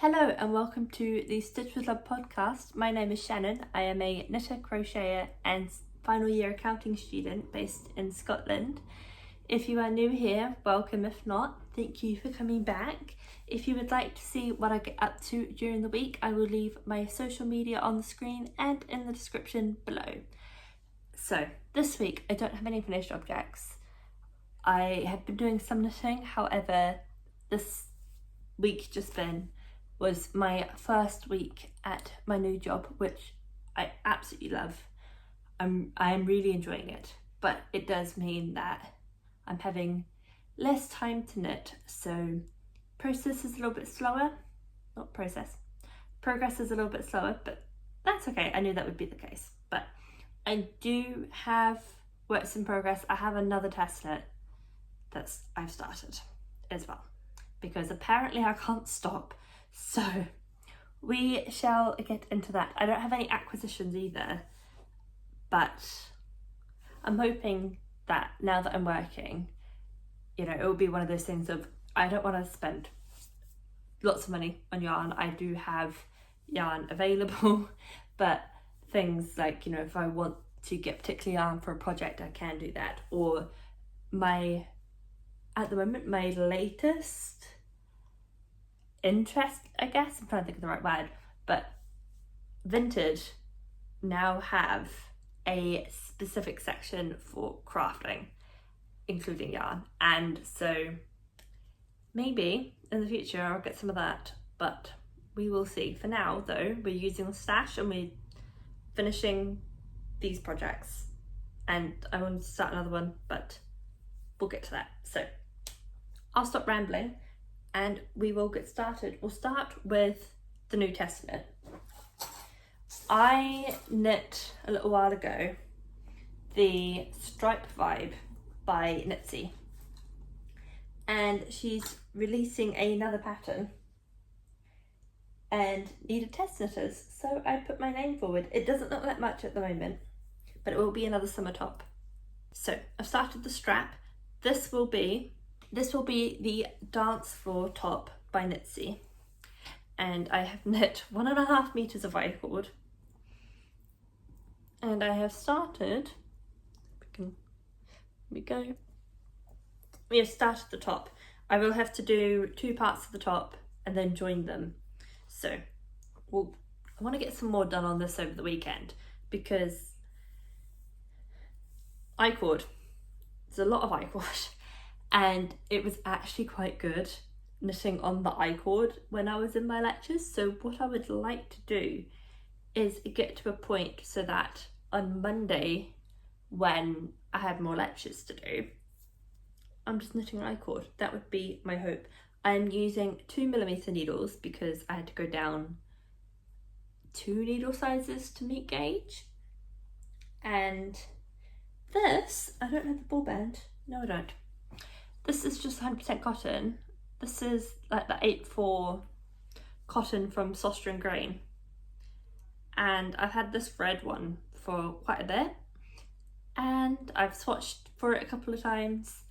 Hello and welcome to the Stitch with Love podcast. My name is Shannon. I am a knitter, crocheter and final year accounting student based in Scotland. If you are new here, welcome. If not, thank you for coming back. If you would like to see what I get up to during the week, I will leave my social media on the screen and in the description below. So this week I don't have any finished objects. I have been doing some knitting, however this week was my first week at my new job, which I absolutely love. I'm really enjoying it, but it does mean that I'm having less time to knit, so progress is a little bit slower, but that's okay. I knew that would be the case, but I do have works in progress. I have another test knit I've started as well, because apparently I can't stop. So we shall get into that. I don't have any acquisitions either, but I'm hoping that now that I'm working, it will be one of those things of, I don't want to spend lots of money on yarn. I do have yarn available, but things like, if I want to get particular yarn for a project, I can do that. Or at the moment, my latest interest, I guess, I'm trying to think of the right word, but Vintage now have a specific section for crafting, including yarn, and so maybe in the future I'll get some of that, but we will see. For now though, we're using the stash and we're finishing these projects, and I want to start another one, but we'll get to that. So I'll stop rambling and we will get started. We'll start with the New Testament. I knit a little while ago the Stripe Vibe by Knitsy, and she's releasing another pattern and needed test knitters, so I put my name forward. It doesn't look like much at the moment, but it will be another summer top. So I've started the strap. This will be the Dance Floor top by Knitsy, and I have knit 1.5 meters of I-cord, and I have started, we have started the top. I will have to do 2 parts of the top and then join them. So I want to get some more done on this over the weekend, because I-cord, there's a lot of I-cord, and it was actually quite good knitting on the I-cord when I was in my lectures. So what I would like to do is get to a point so that on Monday, when I have more lectures to do, I'm just knitting I-cord. That would be my hope. I'm using 2mm needles because I had to go down 2 needle sizes to meet gauge. And this, I don't have the ball band. No, I don't. This is just 100% cotton. This is like the 8/4 cotton from Soster and Grain. And I've had this red one for quite a bit, and I've swatched for it a couple of times,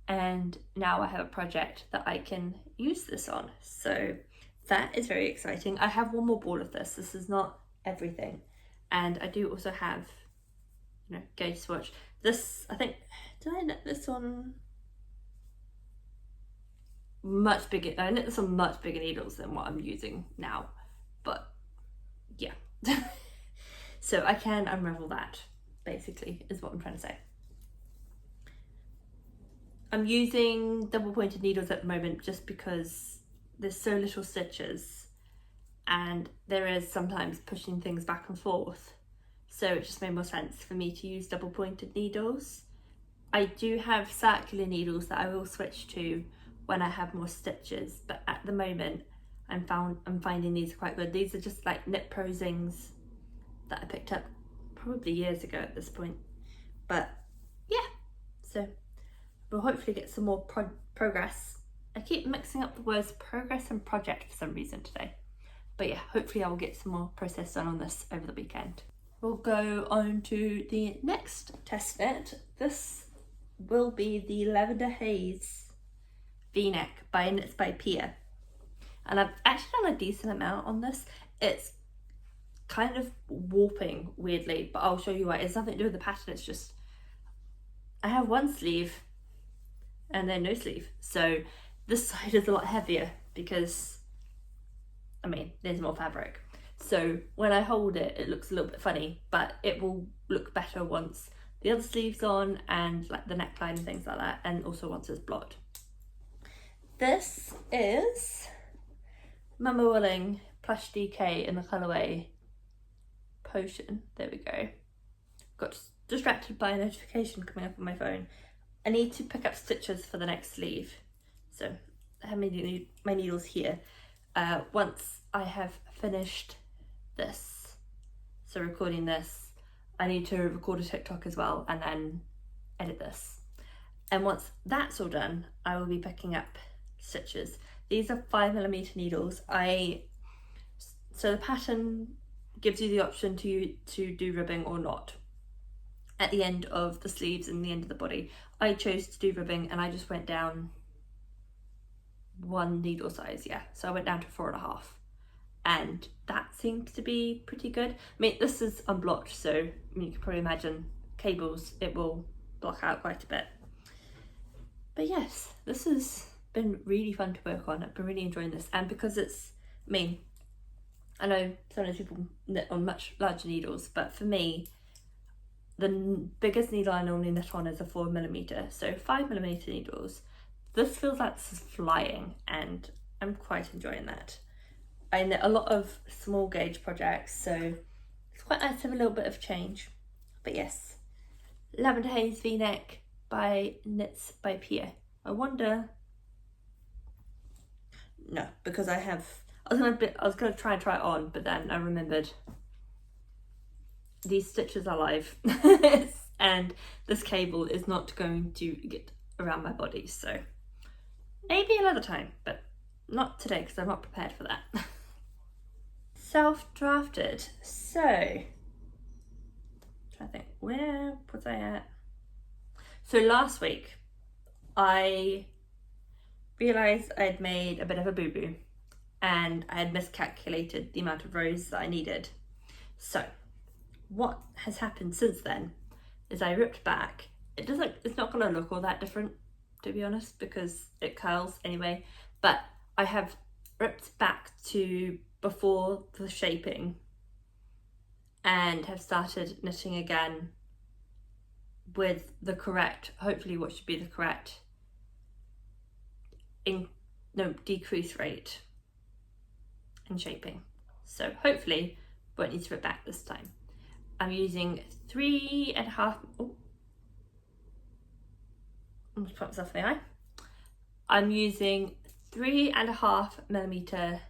and now I have a project that I can use this on. So that is very exciting. I have one more ball of this. This is not everything. And I do also have, gauge swatch. This, I think, did I knit this on much bigger? I knit this on much bigger needles than what I'm using now, but yeah. So I can unravel that, basically, is what I'm trying to say. I'm using double pointed needles at the moment just because there's so little stitches, and there is sometimes pushing things back and forth. So it just made more sense for me to use double pointed needles. I do have circular needles that I will switch to when I have more stitches, but at the moment I'm finding these are quite good. These are just like Knit Prosings that I picked up probably years ago at this point. But yeah, so we'll hopefully get some more progress. I keep mixing up the words progress and project for some reason today. But yeah, hopefully I will get some more process done on this over the weekend. We'll go on to the next test knit. This will be the Lavender Haze V-neck by Knits by Pia. and I've actually done a decent amount on this. It's kind of warping weirdly, but I'll show you why. It's nothing to do with the pattern, it's just I have one sleeve and then no sleeve, so this side is a lot heavier because I mean there's more fabric, so when I hold it it looks a little bit funny, but it will look better once the other sleeve's on and like the neckline and things like that, and also once it's blocked. This is Mama Willing Plush DK in the colourway Potion. There we go. Got distracted by a notification coming up on my phone. I need to pick up stitches for the next sleeve, so I have my needles here. Once I have finished this, so recording this, I need to record a TikTok as well and then edit this. And once that's all done, I will be picking up stitches. These are 5mm needles. So the pattern gives you the option to do ribbing or not at the end of the sleeves and the end of the body. I chose to do ribbing and I just went down one needle size, yeah. So I went down to 4.5, and that seems to be pretty good. I mean, this is unblocked, so I mean, you can probably imagine cables, it will block out quite a bit. But yes, this has been really fun to work on. I've been really enjoying this, and because it's, I mean, I know sometimes people knit on much larger needles, but for me, the biggest needle I normally knit on is a 4mm, so 5mm needles. This feels like this is flying, and I'm quite enjoying that. I knit a lot of small gauge projects, so it's quite nice to have a little bit of change. But yes, Lavender Haze V-neck by Knits by Pia. I wonder, no, because I was gonna try and try it on, but then I remembered these stitches are live and this cable is not going to get around my body, so maybe another time, but not today because I'm not prepared for that. Self-drafted. So, trying to think, where was I at? So last week I realised I'd made a bit of a boo-boo and I had miscalculated the amount of rows that I needed. So what has happened since then is I ripped back. It's not going to look all that different, to be honest, because it curls anyway, but I have ripped back to before the shaping and have started knitting again with the correct, hopefully what should be the correct decrease rate in shaping. So hopefully won't need to rip back this time. I'm using 3.5, almost put myself in the eye. I'm using 3.5mm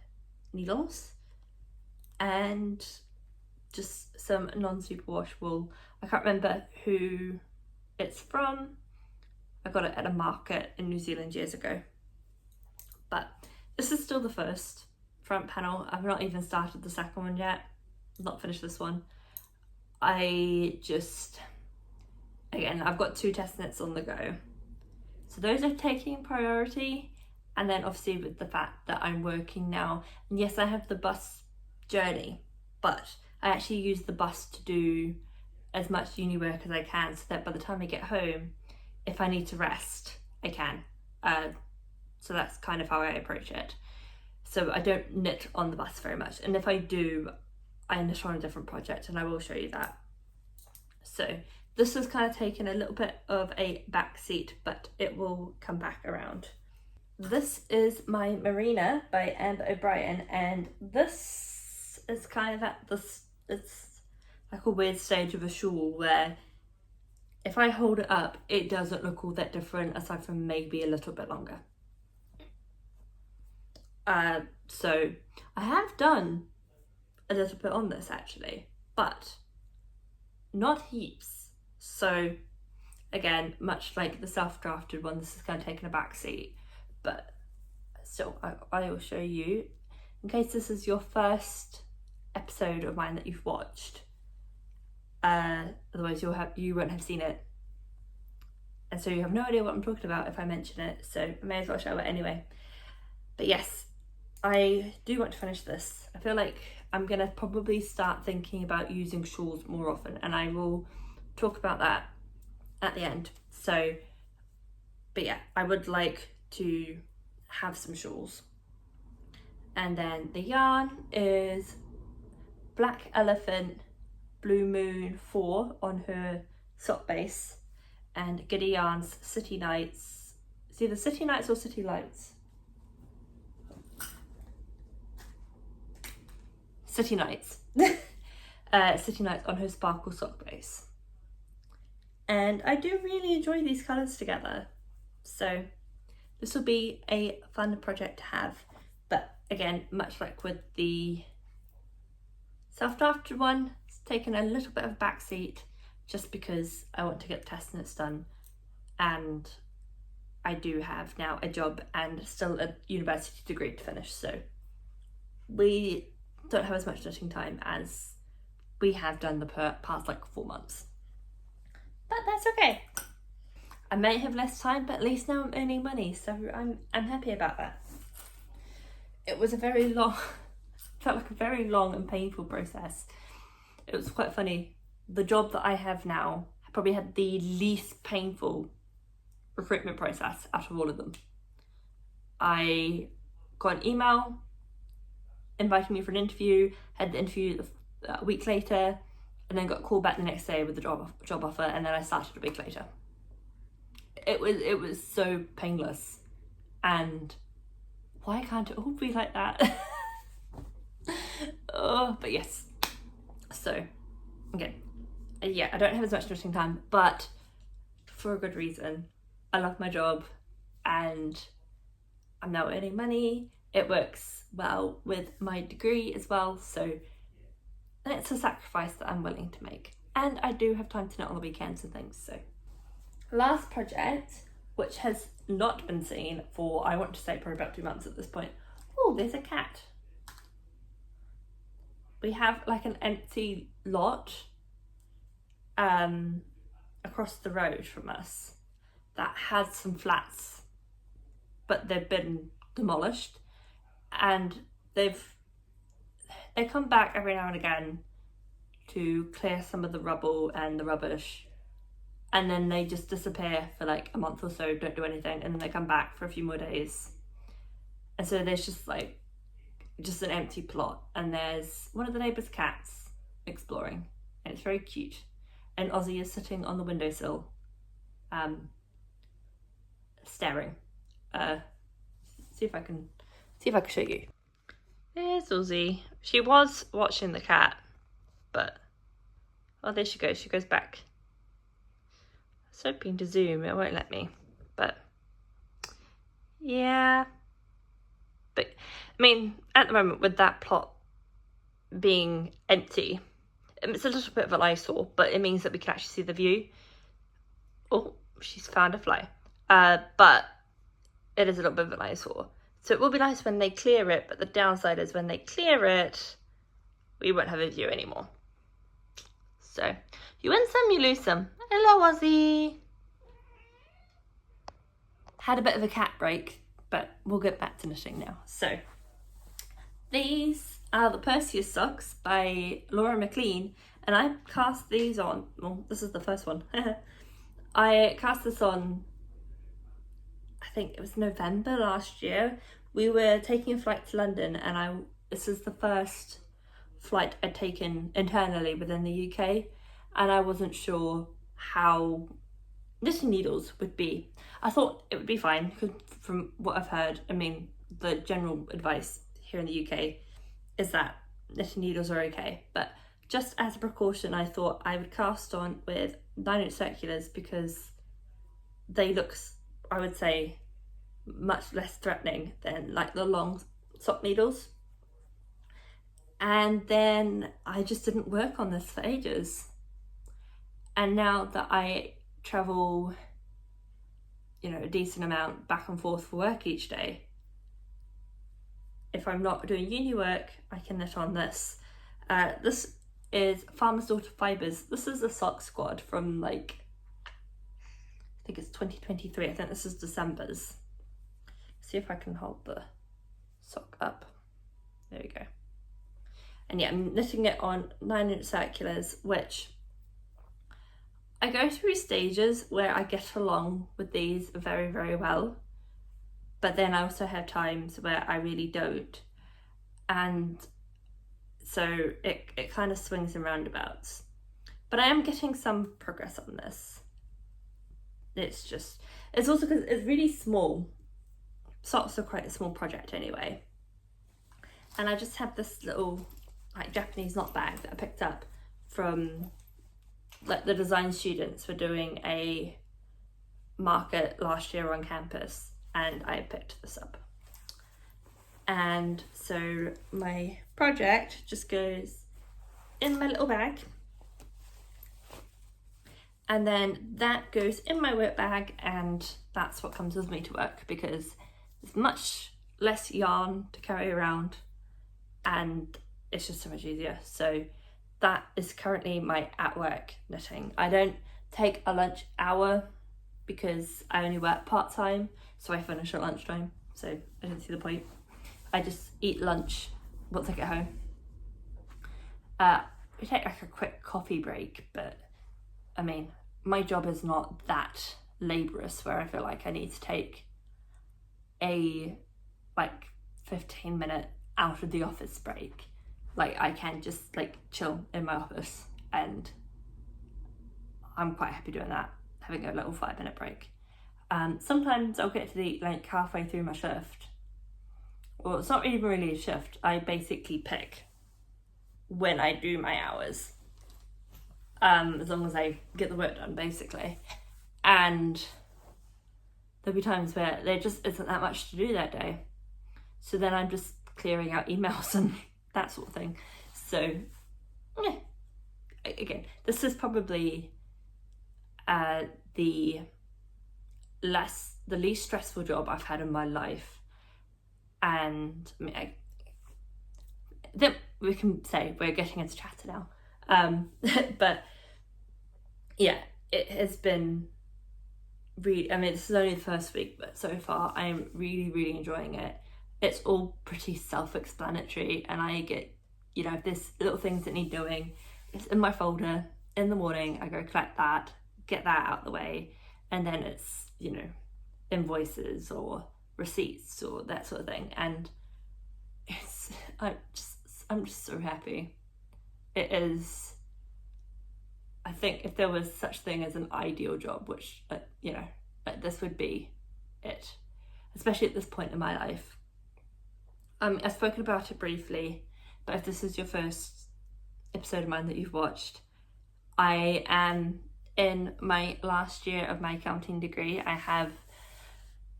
needles and just some non-superwash wool. I can't remember who it's from. I got it at a market in New Zealand years ago. But this is still the first front panel. I've not even started the second one yet. I've not finished this one. I've got 2 test knits on the go. So those are taking priority. And then obviously with the fact that I'm working now, and yes, I have the bus journey, but I actually use the bus to do as much uni work as I can, so that by the time I get home, if I need to rest, I can. So that's kind of how I approach it. So I don't knit on the bus very much, and if I do, I knit on a different project, and I will show you that. So this has kind of taken a little bit of a back seat, but it will come back around. This is my Marina by Amber O'Brien, and this is kind of at this, it's like a weird stage of a shawl where if I hold it up, it doesn't look all that different aside from maybe a little bit longer. So I have done a little bit on this actually, but not heaps. So again, much like the self-drafted one, this is kind of taking a back seat, but still I will show you in case this is your first episode of mine that you've watched. Otherwise you won't have seen it, and so you have no idea what I'm talking about if I mention it, so I may as well show it anyway. But yes, I do want to finish this. I feel like I'm gonna probably start thinking about using shawls more often, and I will talk about that at the end. So, but yeah, I would like to have some shawls. And then the yarn is Black Elephant Blue Moon 4 on her sock base, and Giddy Yarn's City Nights. It's either City Nights or City Lights. City Nights. City Nights on her sparkle sock base. And I do really enjoy these colours together. So this will be a fun project to have. But again, much like with the self-drafted one, it's taken a little bit of a backseat just because I want to get the test knits done, and I do have now a job and still a university degree to finish, so we don't have as much knitting time as we have done the past like 4 months. But that's okay. I may have less time, but at least now I'm earning money, so I'm happy about that. It was a very long, felt like a very long and painful process. It was quite funny. The job that I have now probably had the least painful recruitment process out of all of them. I got an email inviting me for an interview, had the interview a week later, and then got called back the next day with the job offer, and then I started a week later. It was so painless, and why can't it all be like that? Oh, but yes. So, okay. Yeah, I don't have as much knitting time, but for a good reason. I love my job and I'm now earning money. It works well with my degree as well, so it's a sacrifice that I'm willing to make. And I do have time to knit on the weekends and things, so. Last project, which has not been seen for, I want to say, probably about 2 months at this point. Oh, there's a cat. We have like an empty lot across the road from us that had some flats, but they've been demolished, and they come back every now and again to clear some of the rubble and the rubbish, and then they just disappear for like a month or so, don't do anything, and then they come back for a few more days. And so there's just an empty plot, and there's one of the neighbours' cats exploring, and it's very cute. And Ozzy is sitting on the windowsill, staring. See if I can show you. There's Ozzy. She was watching the cat, but oh, there she goes. She goes back. I was hoping to zoom, it won't let me, but yeah. But I mean, at the moment, with that plot being empty, it's a little bit of an eyesore, but it means that we can actually see the view. Oh, she's found a fly. But it is a little bit of an eyesore. So it will be nice when they clear it, but the downside is when they clear it, we won't have a view anymore. So you win some, you lose some. Hello, Ozzy. Had a bit of a cat break, but we'll get back to knitting now. So these are the Perseus socks by Laura McLean, and I cast these on, well, this is the first one. I cast this on, I think it was November last year. We were taking a flight to London, and this is the first flight I'd taken internally within the UK, and I wasn't sure how knitting needles would be. I thought it would be fine, because from what I've heard, I mean, the general advice here in the UK is that knitting needles are okay, but just as a precaution, I thought I would cast on with 9-inch circulars, because they look, I would say, much less threatening than like the long sock needles. And then I just didn't work on this for ages. And now that I travel, you know, a decent amount back and forth for work each day, if I'm not doing uni work, I can knit on this. This is Farmer's Daughter Fibres. This is a sock squad from like, I think it's 2023. I think this is December's. See if I can hold the sock up. There we go. And yeah, I'm knitting it on 9-inch circulars, which I go through stages where I get along with these very, very well. But then I also have times where I really don't. And so it kind of swings and roundabouts. But I am getting some progress on this. It's also because it's really small. Socks are quite a small project anyway. And I just have this little like Japanese knot bag that I picked up from like the design students were doing a market last year on campus, and I picked this up. And so my project just goes in my little bag, and then that goes in my work bag, and that's what comes with me to work because there's much less yarn to carry around and it's just so much easier. So that is currently my at work knitting. I don't take a lunch hour because I only work part-time, so I finish at lunchtime, so I don't see the point. I just eat lunch once I get home. We take like a quick coffee break, but I mean, my job is not that laborious where I feel like I need to take a like 15-minute out of the office break. Like I can just like chill in my office, and I'm quite happy doing that, having a little 5-minute break. Sometimes I'll get to the like halfway through my shift. Well, it's not even really a shift. I basically pick when I do my hours, as long as I get the work done, basically. And there'll be times where there just isn't that much to do that day. So then I'm just clearing out emails and that sort of thing. So, yeah. Again, this is probably the least stressful job I've had in my life. And I mean, then we can say we're getting into chatter now. But yeah, it has been really, I mean, this is only the first week, but so far I'm really, really enjoying it. It's all pretty self-explanatory, and I get, you know, if there's little things that need doing, it's in my folder. In the morning, I go collect that, get that out of the way, and then it's, you know, invoices or receipts or that sort of thing. And I'm just so happy. It is, I think if there was such thing as an ideal job, which, you know, this would be it, especially at this point in my life. I've spoken about it briefly, but if this is your first episode of mine that you've watched, I am in my last year of my accounting degree. I have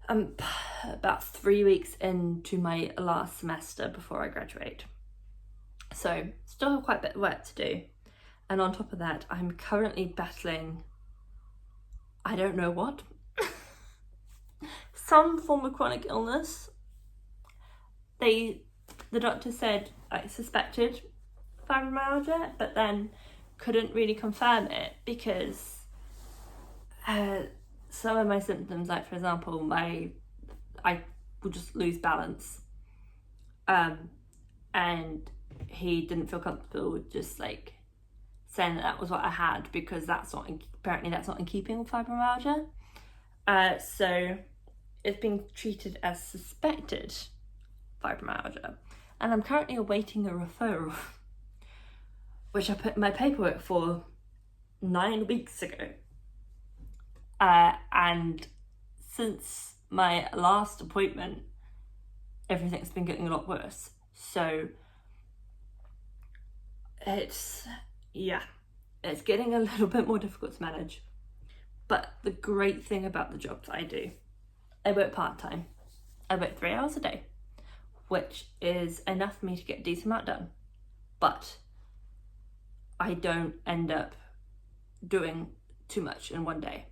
about 3 weeks into my last semester before I graduate. So still have quite a bit of work to do. And on top of that, I'm currently battling, I don't know what, some form of chronic illness. The doctor said I suspected fibromyalgia, but then couldn't really confirm it because some of my symptoms, like for example, I would just lose balance, and he didn't feel comfortable with just like saying that was what I had because apparently that's not in keeping with fibromyalgia. So it's being treated as suspected fibromyalgia, and I'm currently awaiting a referral, which I put in my paperwork for 9 weeks ago. And since my last appointment, everything's been getting a lot worse. So it's getting a little bit more difficult to manage. But the great thing about the job that I do, I work part-time. I work 3 hours a day, which is enough for me to get a decent amount done. But I don't end up doing too much in one day.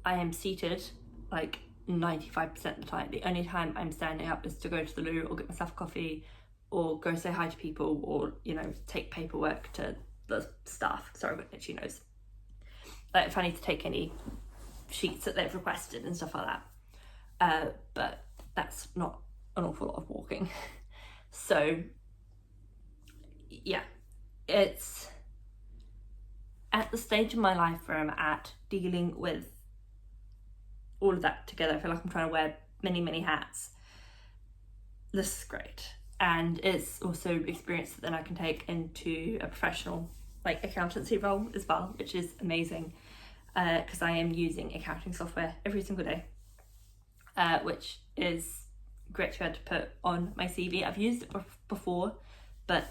I am seated like 95% of the time. The only time I'm standing up is to go to the loo or get myself coffee or go say hi to people or, you know, take paperwork to the staff. Sorry, I've got an itchy nose. Like if I need to take any sheets that they've requested and stuff like that. But that's not an awful lot of walking. So yeah, it's at the stage of my life where I'm at, dealing with all of that together. I feel like I'm trying to wear many hats. This is great, and it's also experience that then I can take into a professional like accountancy role as well, which is amazing, because I am using accounting software every single day, which is great to be able to put on my CV. I've used it before, but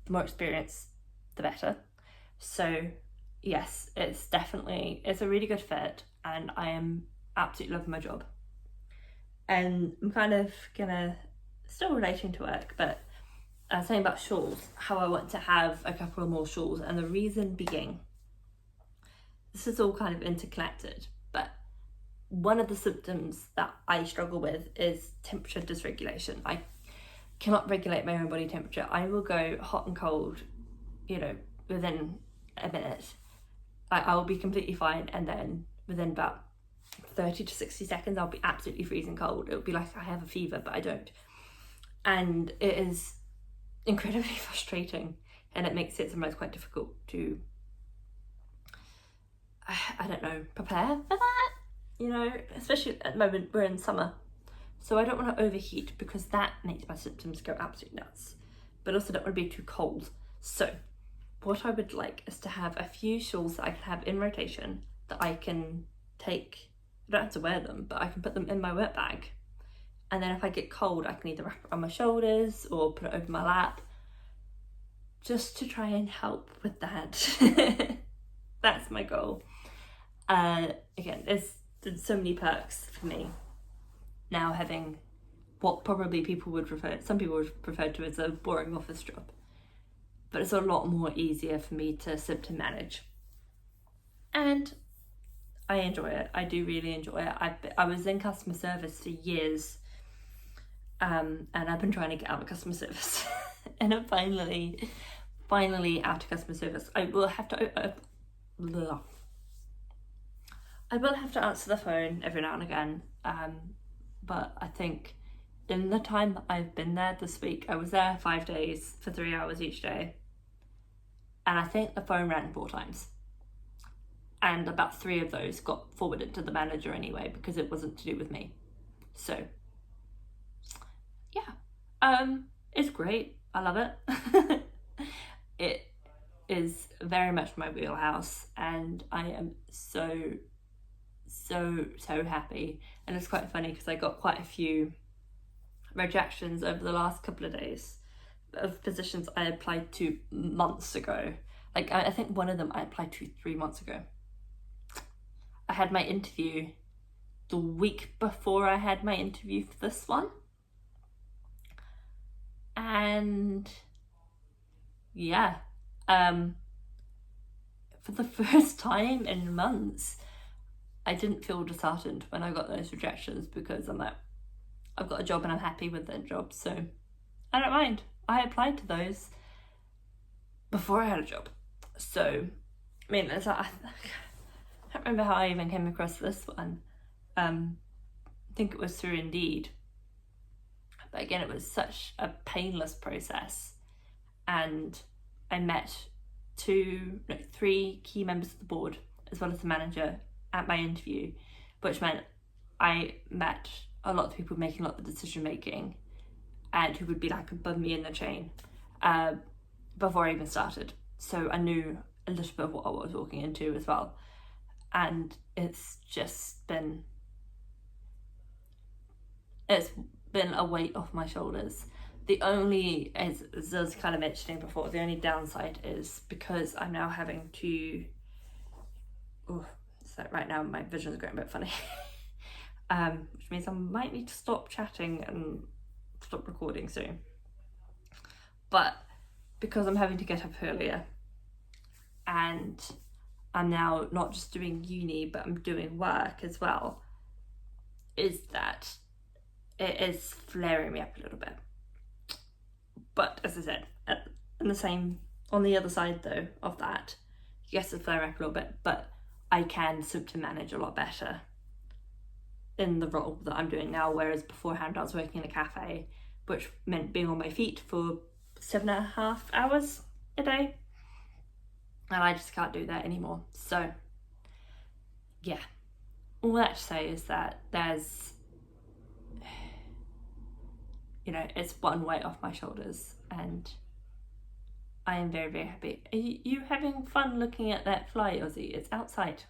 the more experience, the better. So yes, it's a really good fit, and I am absolutely loving my job. And I'm kind of gonna, still relating to work, but saying about shawls, how I want to have a couple of more shawls, and the reason being, this is all kind of interconnected, but one of the symptoms that I struggle with is temperature dysregulation. I cannot regulate my own body temperature. I will go hot and cold, within a minute. I will be completely fine, and then within about 30 to 60 seconds I'll be absolutely freezing cold. It'll be like I have a fever, but I don't. And it is incredibly frustrating, and it makes it sometimes quite difficult to, I don't know, prepare for that, especially at the moment we're in summer. So I don't want to overheat, because that makes my symptoms go absolutely nuts, but also don't want to be too cold. So what I would like is to have a few shawls that I can have in rotation that I can take. I don't have to wear them, but I can put them in my work bag. And then if I get cold, I can either wrap it around my shoulders or put it over my lap, just to try and help with that. That's my goal. Again, there's so many perks for me now, having what probably some people would prefer to as a boring office job. But it's a lot more easier for me to symptom manage. And I enjoy it. I do really enjoy it. I was in customer service for years, and I've been trying to get out of customer service, and I'm finally out of customer service. I will have to answer the phone every now and again, but I think in the time that I've been there this week, I was there 5 days for 3 hours each day, and I think the phone rang 4 times. And about 3 of those got forwarded to the manager anyway, because it wasn't to do with me. So yeah, it's great. I love it. It is very much my wheelhouse, and I am so happy. And it's quite funny because I got quite a few rejections over the last couple of days of positions I applied to months ago. Like I think one of them I applied to 3 months ago. I had my interview the week before I had my interview for this one. And yeah, for the first time in months, I didn't feel disheartened when I got those rejections, because I'm like, I've got a job and I'm happy with that job, so I don't mind. I applied to those before I had a job. So, I mean, it's like, I can't remember how I even came across this one. I think it was through Indeed. But again, it was such a painless process. And I met 3 key members of the board, as well as the manager, at my interview, which meant I met a lot of people making a lot of the decision making, and who would be like above me in the chain, before I even started. So I knew a little bit of what I was walking into as well. And it's been a weight off my shoulders. The only, as I was kind of mentioning before, the only downside is because I'm now having to, so right now my vision's going a bit funny, which means I might need to stop chatting and stop recording soon. But because I'm having to get up earlier, and I'm now not just doing uni, but I'm doing work as well, is that it is flaring me up a little bit. But as I said, on the other side though of that, yes, it's flaring up a little bit, but I can symptom manage a lot better in the role that I'm doing now, whereas beforehand I was working in a cafe, which meant being on my feet for 7.5 hours a day, and I just can't do that anymore. So yeah, all that to say is that there's, you know, it's one weight off my shoulders, and I am very, very happy. Are you having fun looking at that fly, Ozzy? It's outside.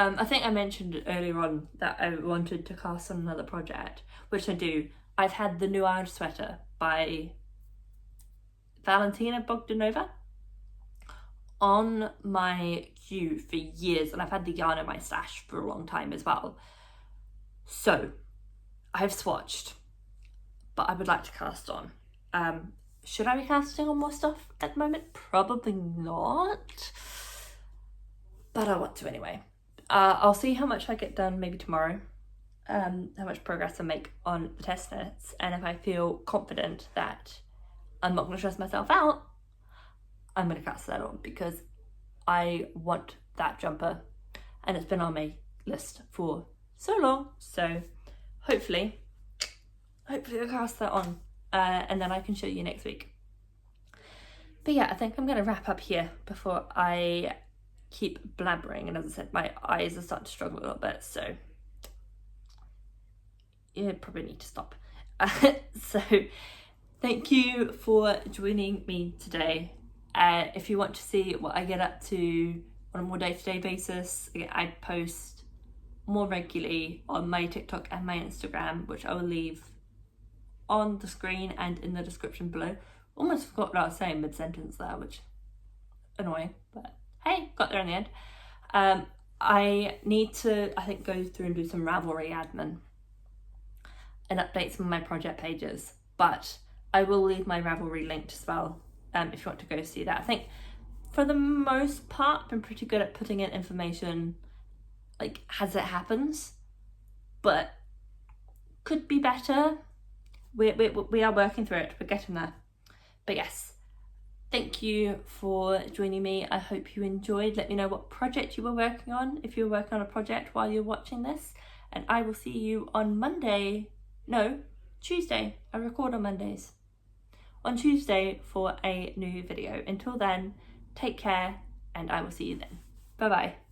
I think I mentioned earlier on that I wanted to cast on another project, which I do. I've had the Nuage sweater by Valentina Bogdanova on my queue for years, and I've had the yarn in my stash for a long time as well. So I've swatched, but I would like to cast on. Should I be casting on more stuff at the moment? Probably not, but I want to anyway. I'll see how much I get done maybe tomorrow, how much progress I make on the test knits, and if I feel confident that I'm not going to stress myself out, I'm going to cast that on, because I want that jumper and it's been on my list for so long. So hopefully I'll cast that on, and then I can show you next week. But yeah, I think I'm going to wrap up here before I keep blabbering, and as I said, my eyes are starting to struggle a little bit, so you probably need to stop. So thank you for joining me today. If you want to see what I get up to on a more day-to-day basis, I post more regularly on my TikTok and my Instagram, which I will leave on the screen and in the description below. Almost forgot what I was saying mid-sentence there, which annoying, but hey, got there in the end. I need to, I think, go through and do some Ravelry admin and update some of my project pages, but I will leave my Ravelry linked as well, if you want to go see that. I think for the most part I've been pretty good at putting in information like as it happens, but could be better. We are working through it, we're getting there. But yes, thank you for joining me. I hope you enjoyed. Let me know what project you were working on, if you were working on a project while you're watching this, and I will see you on Tuesday. I record on Mondays. On Tuesday for a new video. Until then, take care, and I will see you then. Bye bye.